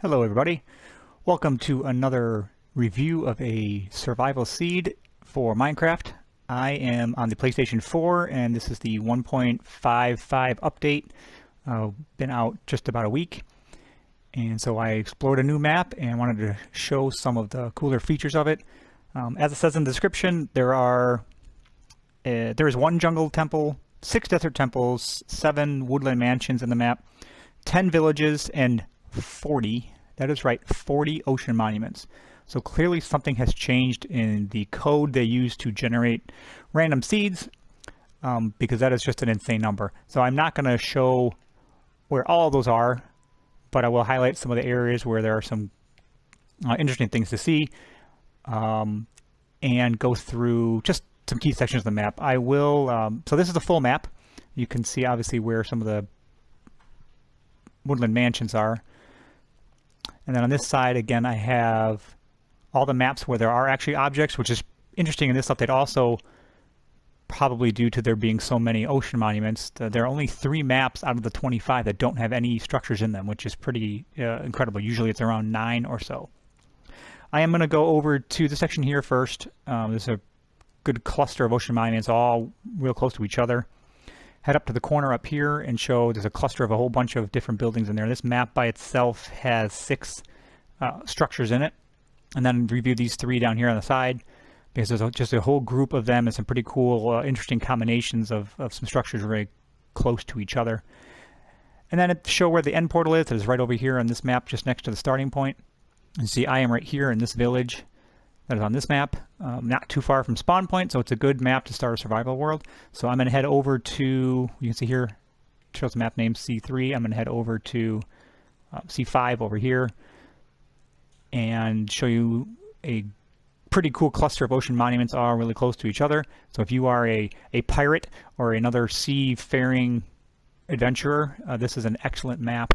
Hello everybody, welcome to another review of a survival seed for Minecraft. I am on the PlayStation 4 and this is the 1.55 update. Been out just about a week, and so I explored a new map and wanted to show some of the cooler features of it. As it says in the description, there is one jungle temple, 6 desert temples, 7 woodland mansions in the map, 10 villages, and 40, that is right, 40 ocean monuments. So clearly something has changed in the code they use to generate random seeds, because that is just an insane number. So I'm not going to show where all of those are, but I will highlight some of the areas where there are some interesting things to see, and go through just some key sections of the map. I will, so this is the full map. You can see obviously where some of the woodland mansions are. And then on this side, again, I have all the maps where there are actually objects, which is interesting in this update also, probably due to there being so many ocean monuments. There are only 3 maps out of the 25 that don't have any structures in them, which is pretty incredible. Usually it's around 9 or so. I am going to go over to the section here first. There's a good cluster of ocean monuments, all real close to each other. Head up to the corner up here and show there's a cluster of a whole bunch of different buildings in there. This map by itself has 6 structures in it. And then review these 3 down here on the side, because there's just a whole group of them and some pretty cool, interesting combinations of some structures very close to each other. And then show where the end portal is. It is right over here on this map, just next to the starting point. You see I am right here in this village that is on this map, not too far from spawn point, so it's a good map to start a survival world. So I'm going to head over to, you can see here, it shows the map name C3. I'm going to head over to C5 over here and show you a pretty cool cluster of ocean monuments all really close to each other. So if you are a pirate or another seafaring adventurer, this is an excellent map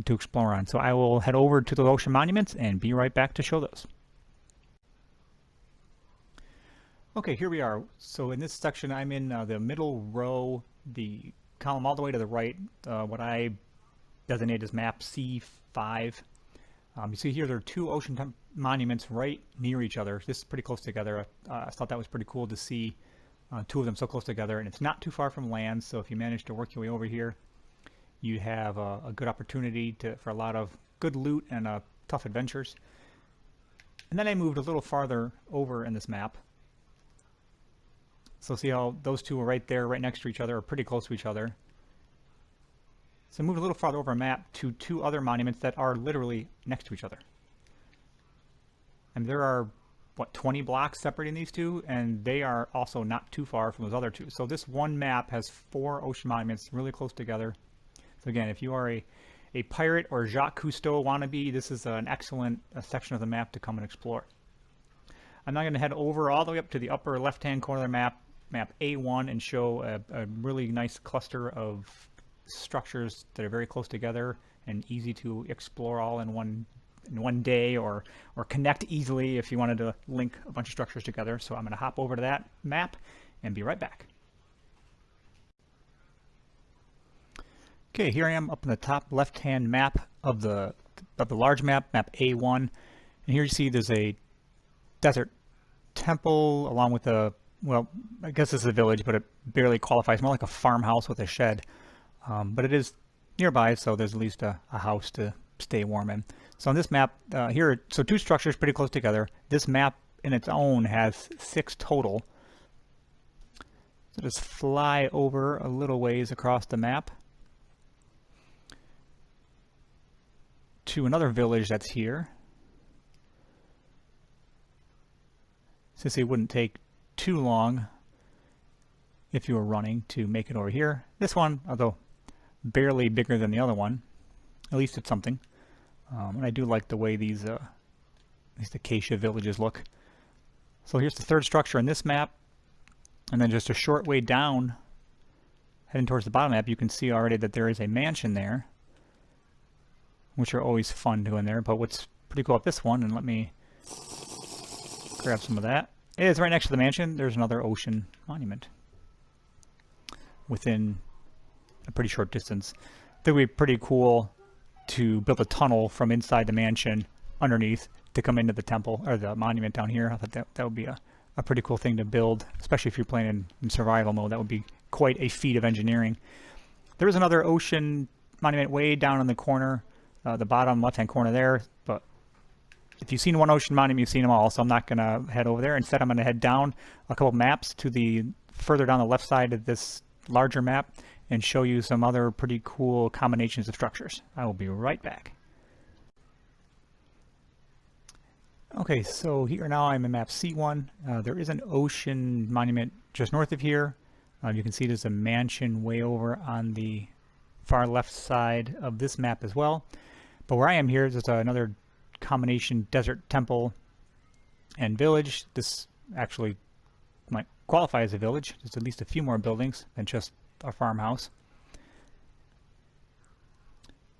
to explore on. So I will head over to the ocean monuments and be right back to show those. Okay, here we are. So in this section, I'm in the middle row, the column all the way to the right, what I designate as map C5. You see here there are 2 ocean monuments right near each other. This is pretty close together. I thought that was pretty cool to see 2 of them so close together, and it's not too far from land, so if you manage to work your way over here, you have a good opportunity for a lot of good loot and tough adventures. And then I moved a little farther over in this map. So see how those 2 are right there, right next to each other, or pretty close to each other. So move a little farther over a map to 2 other monuments that are literally next to each other. And there are, what, 20 blocks separating these 2, and they are also not too far from those other 2. So this one map has 4 ocean monuments really close together. So again, if you are a pirate or Jacques Cousteau wannabe, this is an excellent section of the map to come and explore. I'm now going to head over all the way up to the upper left-hand corner of the map, map A1, and show a really nice cluster of structures that are very close together and easy to explore all in one day, or connect easily if you wanted to link a bunch of structures together. So I'm going to hop over to that map and be right back. Okay, here I am up in the top left-hand map of the large map, map A1, and here you see there's a desert temple along with a, well, I guess this is a village, but it barely qualifies, more like a farmhouse with a shed. But it is nearby, so there's at least a house to stay warm in. So on this map here, so 2 structures pretty close together. This map in its own has 6 total. So just fly over a little ways across the map to another village that's here. Since it wouldn't take too long if you were running to make it over here. This one, although barely bigger than the other one, at least it's something. And I do like the way these acacia villages look. So here's the 3rd structure in this map, and then just a short way down, heading towards the bottom map, you can see already that there is a mansion there, which are always fun to go in there. But what's pretty cool about this one, and let me grab some of that, is right next to the mansion there's another ocean monument within a pretty short distance. I think it would be pretty cool to build a tunnel from inside the mansion underneath to come into the temple, or the monument down here. I thought that would be a pretty cool thing to build, especially if you're playing in survival mode. That would be quite a feat of engineering. There is another ocean monument way down in the corner, the bottom left-hand corner there, but if you've seen one ocean monument, you've seen them all, so I'm not going to head over there. Instead, I'm going to head down a couple maps to the further down the left side of this larger map and show you some other pretty cool combinations of structures. I will be right back. Okay, so here now I'm in map C1. There is an ocean monument just north of here. You can see there's a mansion way over on the far left side of this map as well. But where I am here, there's another combination desert temple and village. This actually might qualify as a village. There's at least a few more buildings than just a farmhouse.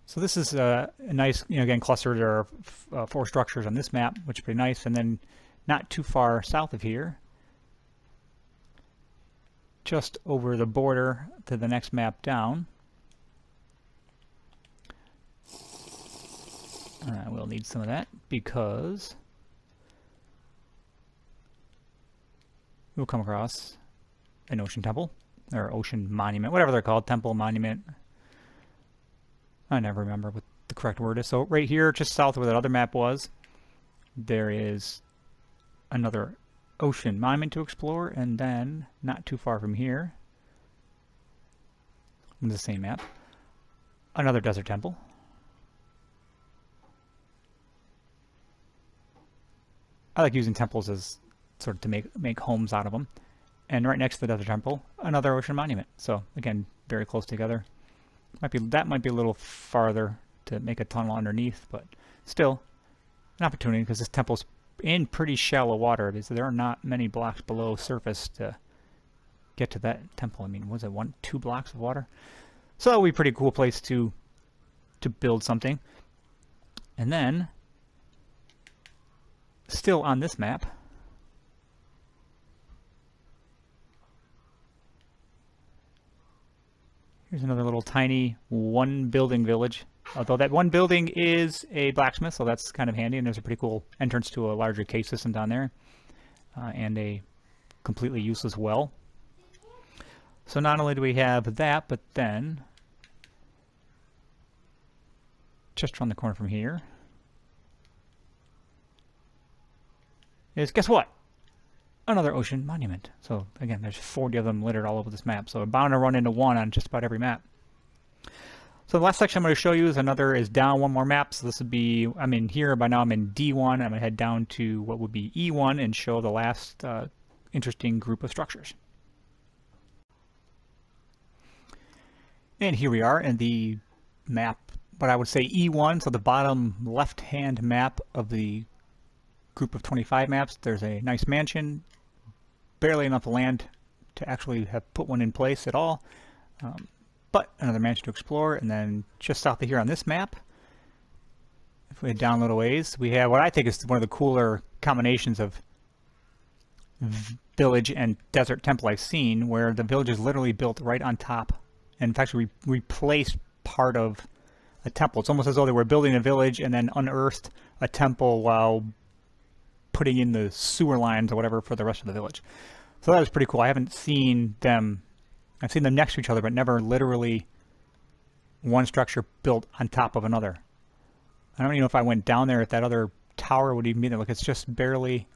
So this is a nice, again, cluster. There are 4 structures on this map, which is pretty nice. And then not too far south of here, just over the border to the next map down, we'll need some of that because we'll come across an ocean temple, or ocean monument, whatever they're called, temple, monument. I never remember what the correct word is. So right here, just south of where that other map was, there is another ocean monument to explore, and then not too far from here, on the same map, another desert temple. I like using temples as sort of to make homes out of them. And right next to the desert temple, another ocean monument. So again, very close together. That might be a little farther to make a tunnel underneath, but still an opportunity because this temple's in pretty shallow water. There are not many blocks below surface to get to that temple. I mean, was it 2 blocks of water? So that would be a pretty cool place to build something. And then, still on this map, here's another little tiny 1-building village. Although that one building is a blacksmith, so that's kind of handy, and there's a pretty cool entrance to a larger cave system down there, and a completely useless well. So not only do we have that, but then just around the corner from here is, guess what? Another ocean monument. So again, there's 40 of them littered all over this map, so we're bound to run into one on just about every map. So the last section I'm going to show you is down one more map. So this would be, I'm in here, by now I'm in D1. I'm going to head down to what would be E1 and show the last interesting group of structures. And here we are in the map, what I would say E1, so the bottom left-hand map of the group of 25 maps. There's a nice mansion, barely enough land to actually have put one in place at all. But another mansion to explore, and then just south of here on this map, if we head down a little ways, we have what I think is one of the cooler combinations of village and desert temple I've seen, where the village is literally built right on top. And in fact, we replaced part of a temple. It's almost as though they were building a village and then unearthed a temple while putting in the sewer lines or whatever for the rest of the village. So that was pretty cool. I haven't seen them. I've seen them next to each other, but never literally one structure built on top of another. I don't even know if I went down there if that other tower would even be there. Look, it's just barely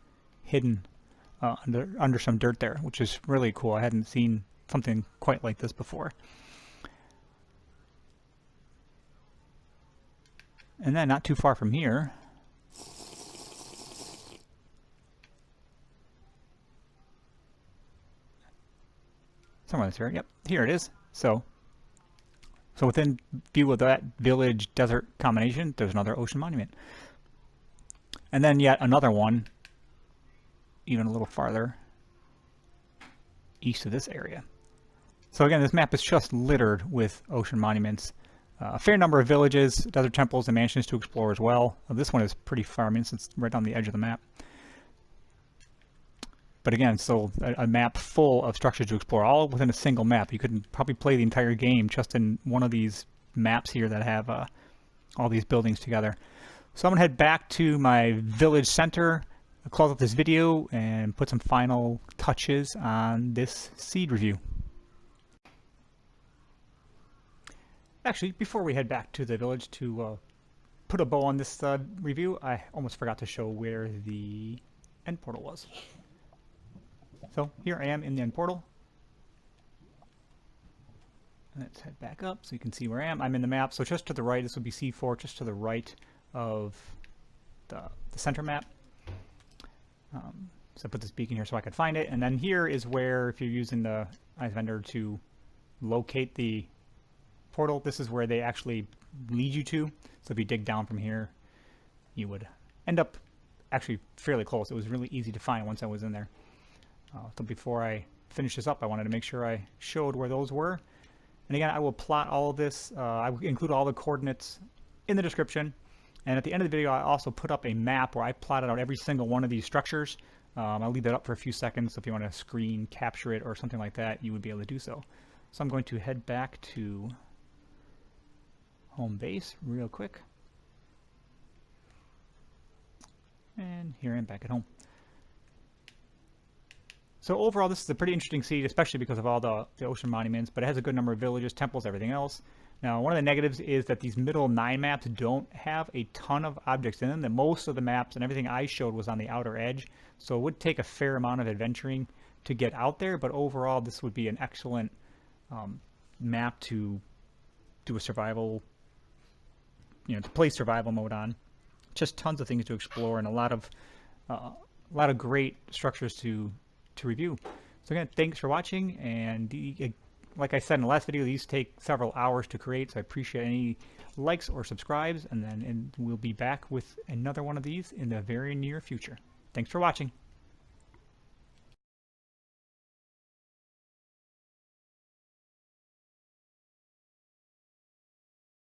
hidden under some dirt there, which is really cool. I hadn't seen something quite like this before. And then not too far from here, somewhere this here. Yep, here it is. So within view of that village desert combination, there's another ocean monument. And then yet another one, even a little farther east of this area. So again, this map is just littered with ocean monuments. A fair number of villages, desert temples, and mansions to explore as well. This one is pretty far, I mean, it's right on the edge of the map. But again, so a map full of structures to explore, all within a single map. You could probably play the entire game just in one of these maps here that have all these buildings together. So I'm going to head back to my village center, close up this video, and put some final touches on this seed review. Actually, before we head back to the village to put a bow on this review, I almost forgot to show where the end portal was. So here I am in the end portal. Let's head back up so you can see where I am. I'm in the map, so just to the right, this would be C4, just to the right of the center map. So I put this beacon here so I could find it, and then here is where, if you're using the Eyes Vendor to locate the portal, this is where they actually lead you to. So if you dig down from here, you would end up actually fairly close. It was really easy to find once I was in there. So before I finish this up, I wanted to make sure I showed where those were. And again, I will plot all of this. I will include all the coordinates in the description. And at the end of the video, I also put up a map where I plotted out every single one of these structures. I'll leave that up for a few seconds. So if you want to screen capture it or something like that, you would be able to do so. So I'm going to head back to home base real quick. And here I am back at home. So overall, this is a pretty interesting seed, especially because of all the ocean monuments, but it has a good number of villages, temples, everything else. Now, one of the negatives is that these middle 9 maps don't have a ton of objects in them. That most of the maps and everything I showed was on the outer edge, so it would take a fair amount of adventuring to get out there, but overall, this would be an excellent map to do a survival, to play survival mode on. Just tons of things to explore and a lot of great structures to review. So again, thanks for watching, and like I said in the last video, these take several hours to create, so I appreciate any likes or subscribes, and we'll be back with another one of these in the very near future. Thanks for watching.